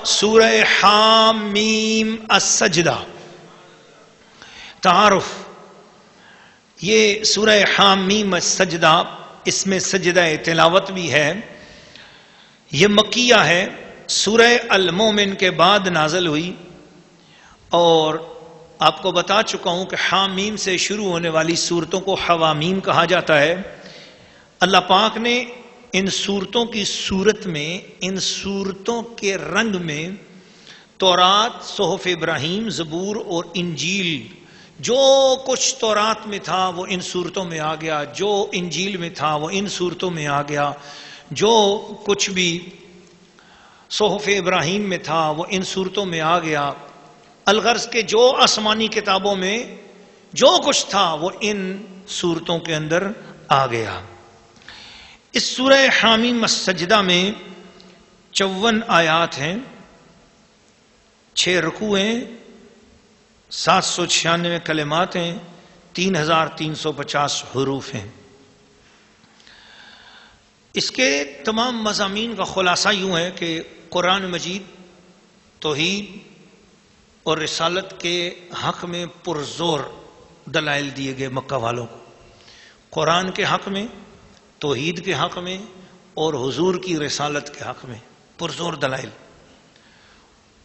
سورہ حامیم السجدہ. تعارف، یہ سورہ حامیم السجدہ، اس میں سجدہ تلاوت بھی ہے. یہ مکیہ ہے، سورہ المومن کے بعد نازل ہوئی. اور آپ کو بتا چکا ہوں کہ حامیم سے شروع ہونے والی سورتوں کو حوامیم کہا جاتا ہے. اللہ پاک نے ان سورتوں کی صورت میں، ان سورتوں کے رنگ میں تورات، صحف ابراہیم، زبور اور انجیل، جو کچھ تورات میں تھا وہ ان صورتوں میں آ گیا، جو انجیل میں تھا وہ ان صورتوں میں آ گیا، جو کچھ بھی صحف ابراہیم میں تھا وہ ان صورتوں میں آ گیا. الغرض کے جو آسمانی کتابوں میں جو کچھ تھا وہ ان صورتوں کے اندر آ گیا. اس سورہ حامیم السجدہ میں 54 آیات ہیں، 6 رکوع ہیں، 796 کلمات ہیں، 3350 حروف ہیں. اس کے تمام مضامین کا خلاصہ یوں ہے کہ قرآن مجید توحید اور رسالت کے حق میں پرزور دلائل دیے گئے مکہ والوں کو. قرآن کے حق میں، توحید کے حق میں اور حضور کی رسالت کے حق میں پرزور دلائل.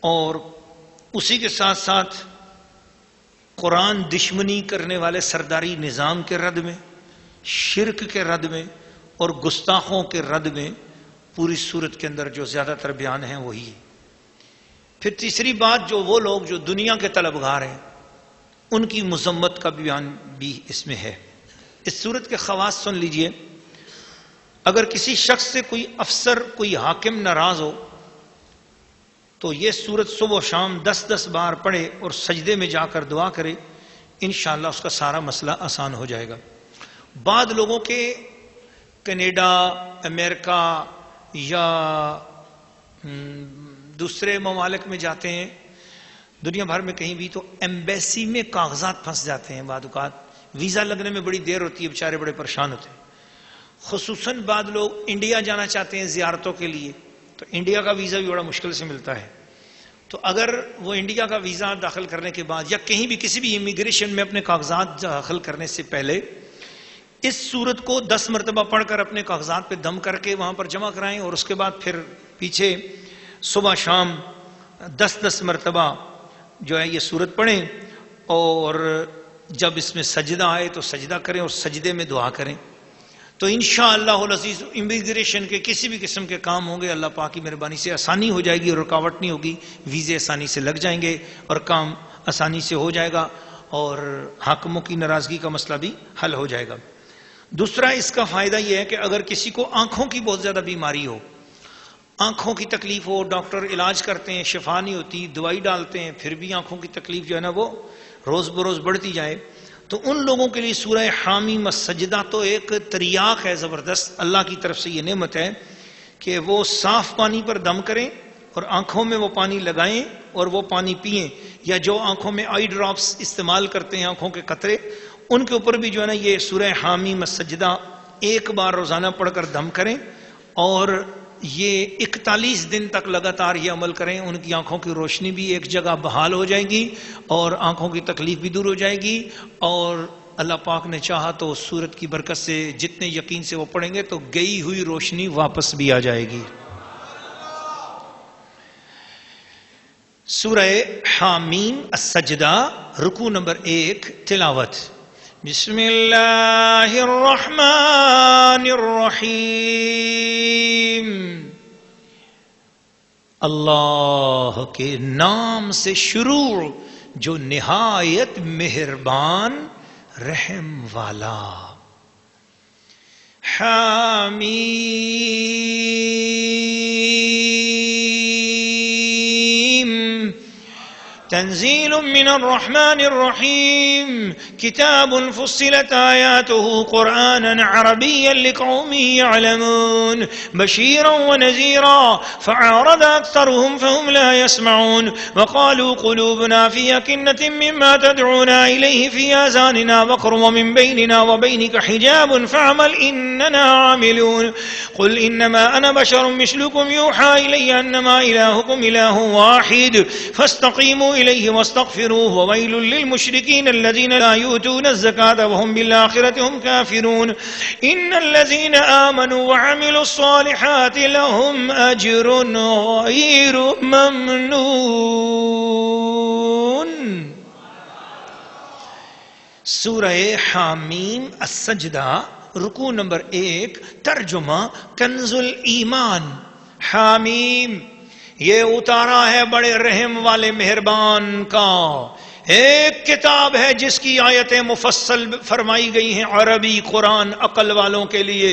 اور اسی کے ساتھ ساتھ قرآن دشمنی کرنے والے سرداری نظام کے رد میں، شرک کے رد میں اور گستاخوں کے رد میں پوری صورت کے اندر جو زیادہ تر بیان ہیں وہی ہے. پھر تیسری بات، جو وہ لوگ جو دنیا کے طلبگار ہیں ان کی مذمت کا بیان بھی اس میں ہے. اس صورت کے خواص سن لیجئے. اگر کسی شخص سے کوئی افسر، کوئی حاکم ناراض ہو تو یہ صورت صبح و شام 10 بار پڑھے اور سجدے میں جا کر دعا کرے، انشاءاللہ اس کا سارا مسئلہ آسان ہو جائے گا. بعض لوگوں کے کینیڈا، امریکہ یا دوسرے ممالک میں جاتے ہیں، دنیا بھر میں کہیں بھی، تو ایمبیسی میں کاغذات پھنس جاتے ہیں. بعض اوقات ویزا لگنے میں بڑی دیر ہوتی ہے، بیچارے بڑے پریشان ہوتے ہیں. خصوصاً بعض لوگ انڈیا جانا چاہتے ہیں زیارتوں کے لیے، تو انڈیا کا ویزا بھی بڑا مشکل سے ملتا ہے. تو اگر وہ انڈیا کا ویزا داخل کرنے کے بعد یا کہیں بھی کسی بھی امیگریشن میں اپنے کاغذات داخل کرنے سے پہلے اس سورت کو 10 مرتبہ پڑھ کر اپنے کاغذات پہ دم کر کے وہاں پر جمع کرائیں، اور اس کے بعد پھر پیچھے صبح شام 10 مرتبہ جو ہے یہ سورت پڑھیں. اور جب اس میں سجدہ آئے تو سجدہ کریں اور سجدے میں دعا کریں، تو انشاءاللہ العزیز امیگریشن کے کسی بھی قسم کے کام ہوں گے اللہ پاک کی مہربانی سے آسانی ہو جائے گی، اور رکاوٹ نہیں ہوگی. ویزے آسانی سے لگ جائیں گے اور کام آسانی سے ہو جائے گا، اور حاکموں کی ناراضگی کا مسئلہ بھی حل ہو جائے گا. دوسرا اس کا فائدہ یہ ہے کہ اگر کسی کو آنکھوں کی بہت زیادہ بیماری ہو، آنکھوں کی تکلیف ہو، ڈاکٹر علاج کرتے ہیں، شفا نہیں ہوتی، دوائی ڈالتے ہیں، پھر بھی آنکھوں کی تکلیف جو ہے نا وہ روز بروز بڑھتی جائے، تو ان لوگوں کے لیے سورہ حامیم السجدہ تو ایک تریاق ہے زبردست. اللہ کی طرف سے یہ نعمت ہے کہ وہ صاف پانی پر دم کریں اور آنکھوں میں وہ پانی لگائیں اور وہ پانی پئیں، یا جو آنکھوں میں آئی ڈراپس استعمال کرتے ہیں، آنکھوں کے قطرے، ان کے اوپر بھی جو ہے نا یہ سورہ حامیم السجدہ 1 بار روزانہ پڑھ کر دم کریں، اور یہ 41 دن تک لگاتار یہ عمل کریں. ان کی آنکھوں کی روشنی بھی ایک جگہ بحال ہو جائے گی اور آنکھوں کی تکلیف بھی دور ہو جائے گی، اور اللہ پاک نے چاہا تو اس سورت کی برکت سے جتنے یقین سے وہ پڑھیں گے تو گئی ہوئی روشنی واپس بھی آ جائے گی. سورہ حامیم السجدہ، رکوع نمبر 1، تلاوت. بسم اللہ الرحمن الرحیم. اللہ کے نام سے شروع جو نہایت مہربان رحم والا. حامیم تنزيل من الرحمن الرحيم كتاب فصلت آياته قرآنا عربيا لقوم يعلمون بشيرا ونذيرا فأعرض أكثرهم فهم لا يسمعون وقالوا قلوبنا في أكنة مما تدعونا إليه في آذاننا وقر ومن بيننا وبينك حجاب فاعمل إننا عاملون قل إنما أنا بشر مثلكم يوحى إلي أنما إلهكم إله واحد فاستقيموا إليه واستغفروه وويل للمشركين الذين لا يؤتون الزكاة وهم بالآخرة هم كافرون إن الذين آمنوا وعملوا الصالحات لهم أجر غير ممنون. سورہ حامیم السجدہ رکوع نمبر 1. ترجمہ کنز الایمان. حامیم یہ اتارا ہے بڑے رحم والے مہربان کا، ایک کتاب ہے جس کی آیتیں مفصل فرمائی گئی ہیں عربی. قرآن عقل والوں کے لیے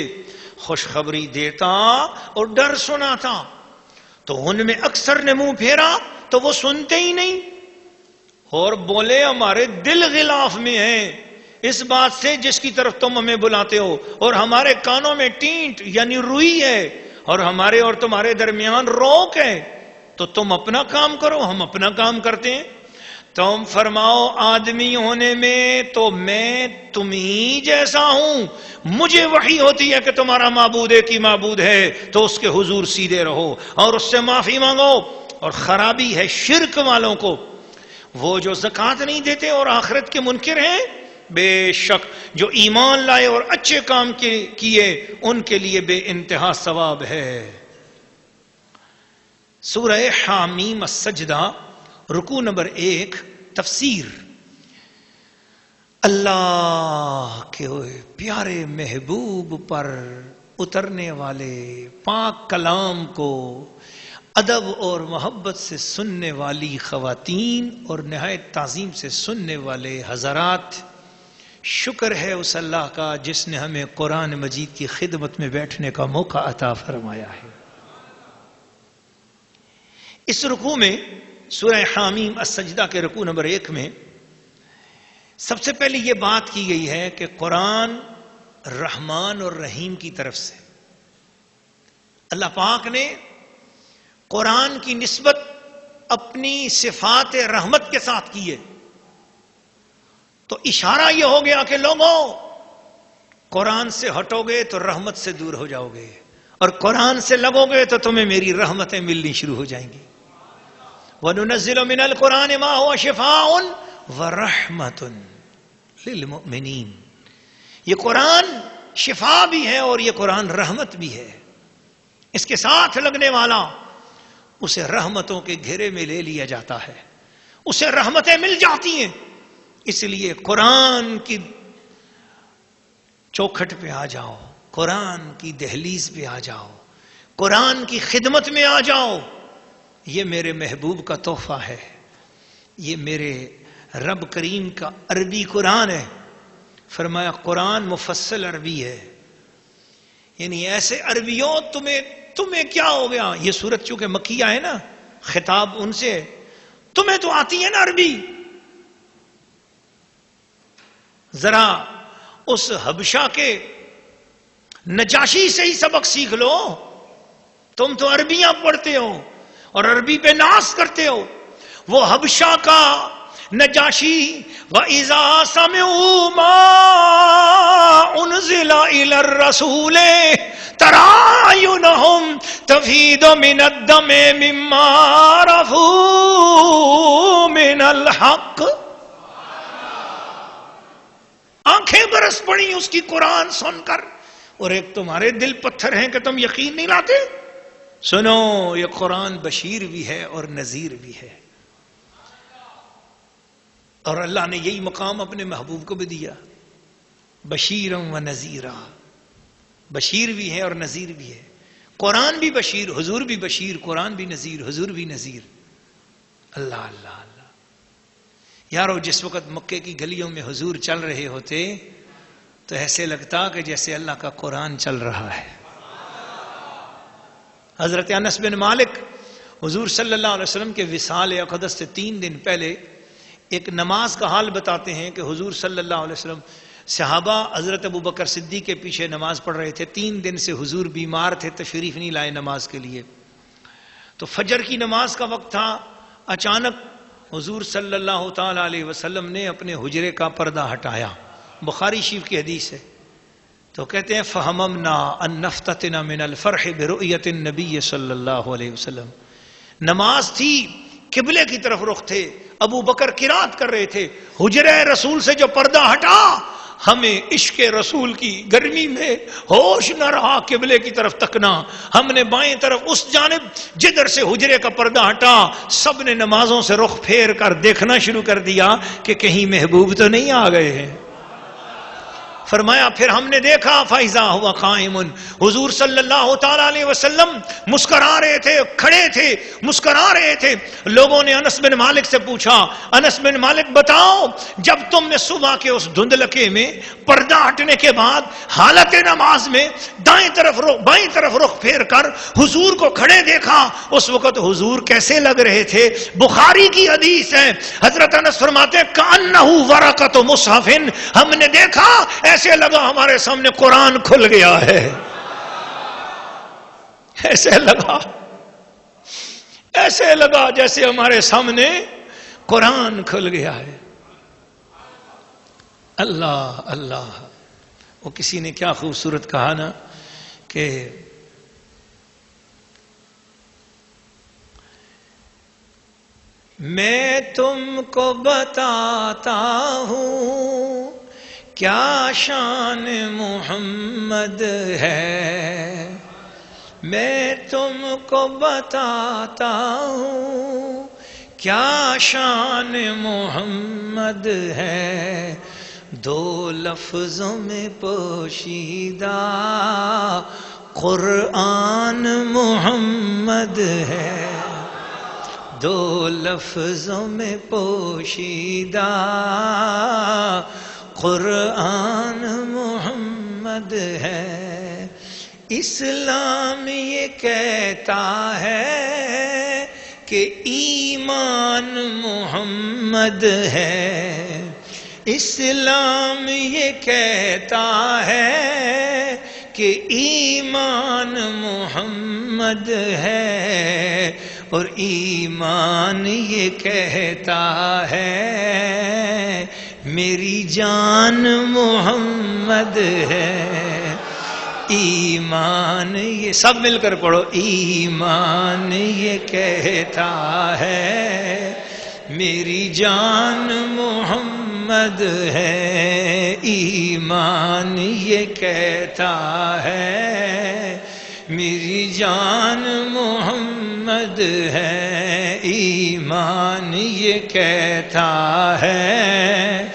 خوشخبری دیتا اور ڈر سناتا. تو ان میں اکثر نے منہ پھیرا تو وہ سنتے ہی نہیں اور بولے ہمارے دل غلاف میں ہیں اس بات سے جس کی طرف تم ہمیں بلاتے ہو، اور ہمارے کانوں میں ٹینٹ یعنی روئی ہے اور ہمارے اور تمہارے درمیان روک ہے. تو تم اپنا کام کرو، ہم اپنا کام کرتے ہیں. تم فرماؤ آدمی ہونے میں تو میں تم ہی جیسا ہوں. مجھے وحی ہوتی ہے کہ تمہارا معبود ایک ہی معبود ہے، تو اس کے حضور سیدھے رہو اور اس سے معافی مانگو. اور خرابی ہے شرک والوں کو، وہ جو زکوٰۃ نہیں دیتے اور آخرت کے منکر ہیں. بے شک جو ایمان لائے اور اچھے کام کیے ان کے لیے بے انتہا ثواب ہے. سورہ حامیم السجدہ رکوع نمبر 1. تفسیر. اللہ کے پیارے محبوب پر اترنے والے پاک کلام کو ادب اور محبت سے سننے والی خواتین اور نہایت تعظیم سے سننے والے حضرات، شکر ہے اس اللہ کا جس نے ہمیں قرآن مجید کی خدمت میں بیٹھنے کا موقع عطا فرمایا ہے. اس رکوع میں سورہ حامیم السجدہ کے رکوع نمبر 1 میں سب سے پہلے یہ بات کی گئی ہے کہ قرآن رحمان اور رحیم کی طرف سے. اللہ پاک نے قرآن کی نسبت اپنی صفات رحمت کے ساتھ کی ہے. تو اشارہ یہ ہو گیا کہ لوگوں قرآن سے ہٹو گے تو رحمت سے دور ہو جاؤ گے، اور قرآن سے لگو گے تو تمہیں میری رحمتیں ملنی شروع ہو جائیں گی. وَنُنَزِّلُ مِنَ الْقُرْآنِ مَا هُوَ شِفَاءٌ وَرَحْمَةٌ لِلْمُؤْمِنِينَ. یہ قرآن شفا بھی ہے اور یہ قرآن رحمت بھی ہے. اس کے ساتھ لگنے والا اسے رحمتوں کے گھیرے میں لے لیا جاتا ہے، اسے رحمتیں مل جاتی ہیں. اس لیے قرآن کی چوکھٹ پہ آ جاؤ، قرآن کی دہلیز پہ آ جاؤ، قرآن کی خدمت میں آ جاؤ. یہ میرے محبوب کا تحفہ ہے، یہ میرے رب کریم کا عربی قرآن ہے. فرمایا قرآن مفصل عربی ہے، یعنی ایسے عربیوں تمہیں کیا ہو گیا. یہ سورت چونکہ مکیہ ہے نا، خطاب ان سے، تمہیں تو آتی ہے نا عربی. ذرا اس حبشہ کے نجاشی سے ہی سبق سیکھ لو. تم تو عربیاں پڑھتے ہو اور عربی پہ ناز کرتے ہو. وہ حبشہ کا نجاشی وَإِذَا سَمِعُوا مَا أُنزِلَ إِلَى الرَّسُولِ تَرَىٰ أَعْيُنَهُمْ تَفِيضُ مِنَ الدَّمْعِ مِمَّا عَرَفُوا مِنَ الْحَقِّ. آنکھیں برس پڑی اس کی قرآن سن کر، اور ایک تمہارے دل پتھر ہیں کہ تم یقین نہیں لاتے. سنو یہ قرآن بشیر بھی ہے اور نذیر بھی ہے، اور اللہ نے یہی مقام اپنے محبوب کو بھی دیا. بشیرا و نذیرا، بشیر بھی ہے اور نذیر بھی ہے. قرآن بھی بشیر، حضور بھی بشیر، قرآن بھی نذیر، حضور بھی نذیر. اللہ اللہ اللہ. یارو جس وقت مکے کی گلیوں میں حضور چل رہے ہوتے تو ایسے لگتا کہ جیسے اللہ کا قرآن چل رہا ہے. حضرت انس بن مالک حضور صلی اللہ علیہ وسلم کے وصال اقدس سے 3 دن پہلے ایک نماز کا حال بتاتے ہیں کہ حضور صلی اللہ علیہ وسلم صحابہ حضرت ابو بکر صدیق کے پیچھے نماز پڑھ رہے تھے. 3 دن سے حضور بیمار تھے, تشریف نہیں لائے نماز کے لیے. تو فجر کی نماز کا وقت تھا. اچانک حضور صلی اللہ تعالی علیہ وسلم نے اپنے حجرے کا پردہ ہٹایا. بخاری شریف کی حدیث ہے. تو کہتے ہیں فہممنا ان نفتتنا من الفرح برؤیت النبی صلی اللہ علیہ وسلم. نماز تھی, قبلے کی طرف رخ تھے, ابو بکر قرات کر رہے تھے. حجرے رسول سے جو پردہ ہٹا, ہمیں عشق رسول کی گرمی میں ہوش نہ رہا قبلے کی طرف تکنا. ہم نے بائیں طرف اس جانب جدھر سے حجرے کا پردہ ہٹا, سب نے نمازوں سے رخ پھیر کر دیکھنا شروع کر دیا کہ کہیں محبوب تو نہیں آ گئے ہیں. فرمایا پھر ہم نے دیکھا فَإِذَا هُوَ قَائِمٌ, حضور صلی اللہ تعالی علیہ وسلم مسکرا رہے تھے, کھڑے تھے, مسکرا رہے تھے. لوگوں نے انس بن مالک سے پوچھا, انس بن مالک بتاؤ, جب تم نے صبح کے اس دھندلکے میں پردہ ہٹنے کے بعد حالت نماز میں دائیں طرف رخ پھیر کر حضور کو کھڑے دیکھا, اس وقت حضور کیسے لگ رہے تھے؟ بخاری کی حدیث ہے. حضرت انس فرماتے ہیں کأنہ ورقۃ مصحف, ہم نے دیکھا ایسے لگا ہمارے سامنے قرآن کھل گیا ہے. ایسے لگا جیسے ہمارے سامنے قرآن کھل گیا ہے. اللہ اللہ. وہ کسی نے کیا خوبصورت کہا نا کہ میں تم کو بتاتا ہوں کیا شان محمد ہے, میں تم کو بتاتا ہوں کیا شان محمد ہے. 2 لفظوں میں پوشیدہ قرآن محمد ہے. 2 لفظوں میں پوشیدہ قرآن محمد ہے. اسلام یہ کہتا ہے کہ ایمان محمد ہے. اسلام یہ کہتا ہے کہ ایمان محمد ہے, اور ایمان یہ کہتا ہے میری جان محمد ہے. ایمان یہ سب مل کر پڑھو, ایمان یہ کہتا ہے میری جان محمد ہے. ایمان یہ کہتا ہے میری جان محمد ہے. ایمان یہ کہتا ہے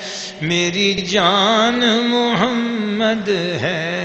میری جان محمد ہے.